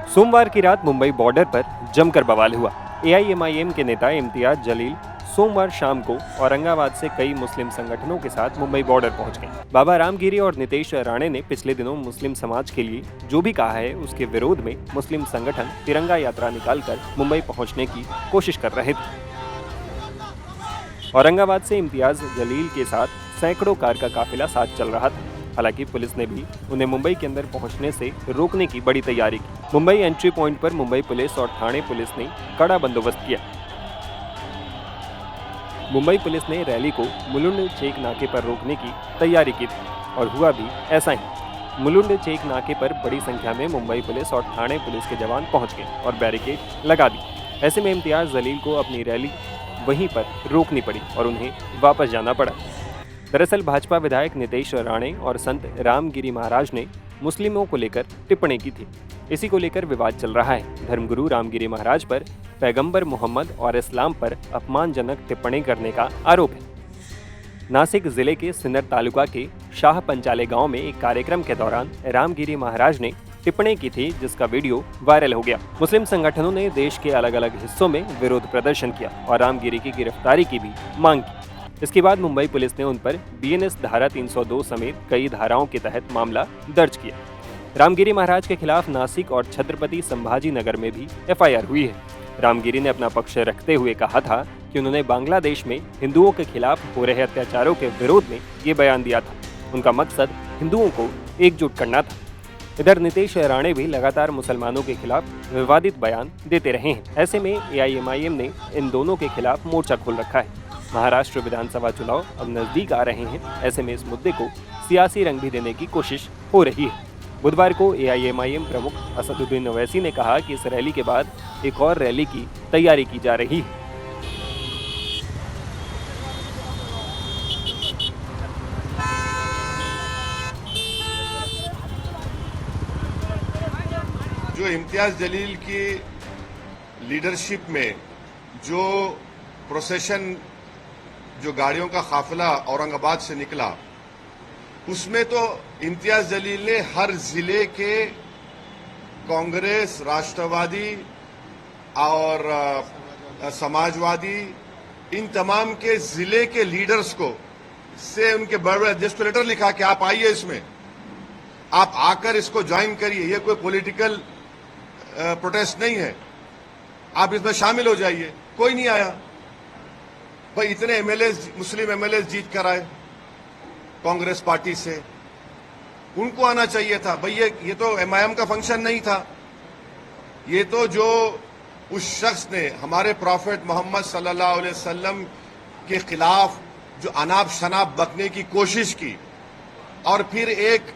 सोमवार की रात मुंबई बॉर्डर पर जमकर बवाल हुआ। एआईएमआईएम के नेता इम्तियाज जलील सोमवार शाम को औरंगाबाद से कई मुस्लिम संगठनों के साथ मुंबई बॉर्डर पहुंच गए। बाबा रामगिरी और नितेश राणे ने पिछले दिनों मुस्लिम समाज के लिए जो भी कहा है उसके विरोध में मुस्लिम संगठन तिरंगा यात्रा निकालकर मुंबई पहुंचने की कोशिश कर रहे थे। औरंगाबाद से इम्तियाज जलील के साथ सैकड़ों कार का काफिला साथ चल रहा था। हालांकि पुलिस ने भी उन्हें मुंबई के अंदर पहुंचने से रोकने की बड़ी तैयारी की। मुंबई एंट्री पॉइंट पर मुंबई पुलिस और ठाणे पुलिस ने कड़ा बंदोबस्त किया। मुंबई पुलिस ने रैली को मुलुंड चेक नाके पर रोकने की तैयारी की थी और हुआ भी ऐसा ही। मुलुंड चेक नाके पर बड़ी संख्या में मुंबई पुलिस और ठाणे पुलिस के जवान पहुंच गए और बैरिकेड लगा दी। ऐसे में इम्तियाज जलील को अपनी रैली वहीं पर रोकनी पड़ी और उन्हें वापस जाना पड़ा। दरअसल भाजपा विधायक नितेश राणे और संत रामगिरी महाराज ने मुस्लिमों को लेकर टिप्पणी की थी। इसी को लेकर विवाद चल रहा है। धर्मगुरु रामगिरी महाराज पर पैगंबर मोहम्मद और इस्लाम पर अपमानजनक टिप्पणी करने का आरोप है। नासिक जिले के सिन्नर तालुका के शाह पंचाले गांव में एक कार्यक्रम के दौरान रामगिरी महाराज ने टिप्पणी की थी, जिसका वीडियो वायरल हो गया। मुस्लिम संगठनों ने देश के अलग अलग हिस्सों में विरोध प्रदर्शन किया और रामगिरी की गिरफ्तारी की भी मांग की। इसके बाद मुंबई पुलिस ने उन पर बीएनएस धारा 302 समेत कई धाराओं के तहत मामला दर्ज किया। रामगिरी महाराज के खिलाफ नासिक और छत्रपति संभाजी नगर में भी एफआईआर हुई है। रामगिरी ने अपना पक्ष रखते हुए कहा था कि उन्होंने बांग्लादेश में हिंदुओं के खिलाफ हो रहे अत्याचारों के विरोध में ये बयान दिया था। उनका मकसद हिंदुओं को एकजुट करना था। इधर नितेश राणे भी लगातार मुसलमानों के खिलाफ विवादित बयान देते रहे हैं। ऐसे में एआईएमआईएम ने इन दोनों के खिलाफ मोर्चा खोल रखा है। महाराष्ट्र विधानसभा चुनाव अब नजदीक आ रहे हैं। ऐसे में इस मुद्दे को सियासी रंग भी देने की कोशिश हो रही है। बुधवार को एआईएमआईएम प्रमुख असदुद्दीन ओवैसी ने कहा कि इस रैली के बाद एक और रैली की तैयारी की जा रही है। जो इम्तियाज जलील की लीडरशिप में जो प्रोसेशन, जो गाड़ियों का काफिला औरंगाबाद से निकला, उसमें तो इम्तियाज जलील ने हर जिले के कांग्रेस, राष्ट्रवादी और समाजवादी, इन तमाम के जिले के लीडर्स को से उनके बड़े अध्यक्ष को लेटर लिखा कि आप आइए, इसमें आप आकर इसको ज्वाइन करिए। ये कोई पॉलिटिकल प्रोटेस्ट नहीं है, आप इसमें शामिल हो जाइए। कोई नहीं आया। भाई इतने एमएलए, मुस्लिम एमएलए जीत कर आए कांग्रेस पार्टी से, उनको आना चाहिए था। भाई ये तो एमआईएम का फंक्शन नहीं था। ये तो जो उस शख्स ने हमारे प्रॉफेट मोहम्मद सल्लल्लाहु अलैहि वसल्लम के खिलाफ जो अनाप शनाप बकने की कोशिश की, और फिर एक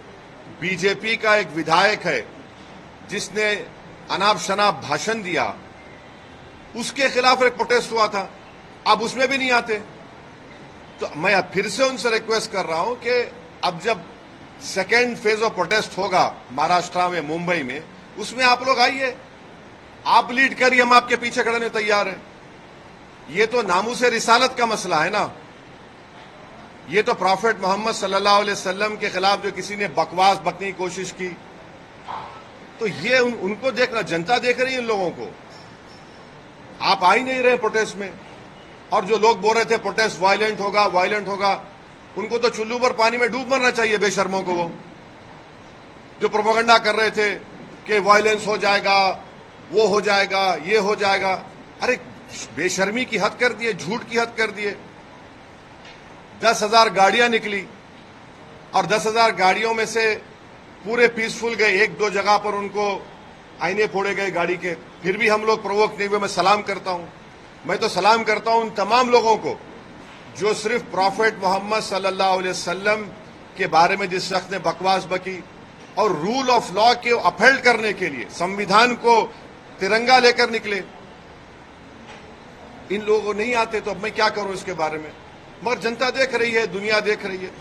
बीजेपी का एक विधायक है जिसने अनाप शनाप भाषण दिया, उसके खिलाफ एक प्रोटेस्ट हुआ था। अब उसमें भी नहीं आते। तो मैं फिर से उनसे रिक्वेस्ट कर रहा हूं कि अब जब सेकेंड फेज ऑफ प्रोटेस्ट होगा महाराष्ट्र में, मुंबई में, उसमें आप लोग आइए, आप लीड करिए, हम आपके पीछे खड़े तैयार हैं। ये तो नामूस रिसालत का मसला है ना। ये तो प्रॉफेट मोहम्मद सल्लल्लाहु अलैहि वसल्लम के खिलाफ जो किसी ने बकवास बकने की कोशिश की, तो ये उनको देखना, जनता देख रही है इन लोगों को। आप आ ही नहीं रहे प्रोटेस्ट में। और जो लोग बोल रहे थे प्रोटेस्ट वायलेंट होगा, वायलेंट होगा, उनको तो चुल्लू पर पानी में डूब मरना चाहिए, बेशर्मों को। वो जो प्रोपेगेंडा कर रहे थे कि वायलेंस हो जाएगा, वो हो जाएगा, ये हो जाएगा, अरे बेशर्मी की हद कर दिए, झूठ की हद कर दिए। 10,000 गाड़ियां निकली और 10,000 गाड़ियों में से पूरे पीसफुल गए। एक दो जगह पर उनको आईने फोड़े गए गाड़ी के, फिर भी हम लोग प्रोवोक नहीं हुए। मैं सलाम करता हूं। मैं तो सलाम करता हूं उन तमाम लोगों को जो सिर्फ प्रॉफेट मोहम्मद सल्लल्लाहु अलैहि वसल्लम के बारे में जिस शख्स ने बकवास बकी और रूल ऑफ लॉ के अपहेल्ड करने के लिए संविधान को तिरंगा लेकर निकले, इन लोगों नहीं आते। तो अब मैं क्या करूं इसके बारे में? मगर जनता देख रही है, दुनिया देख रही है।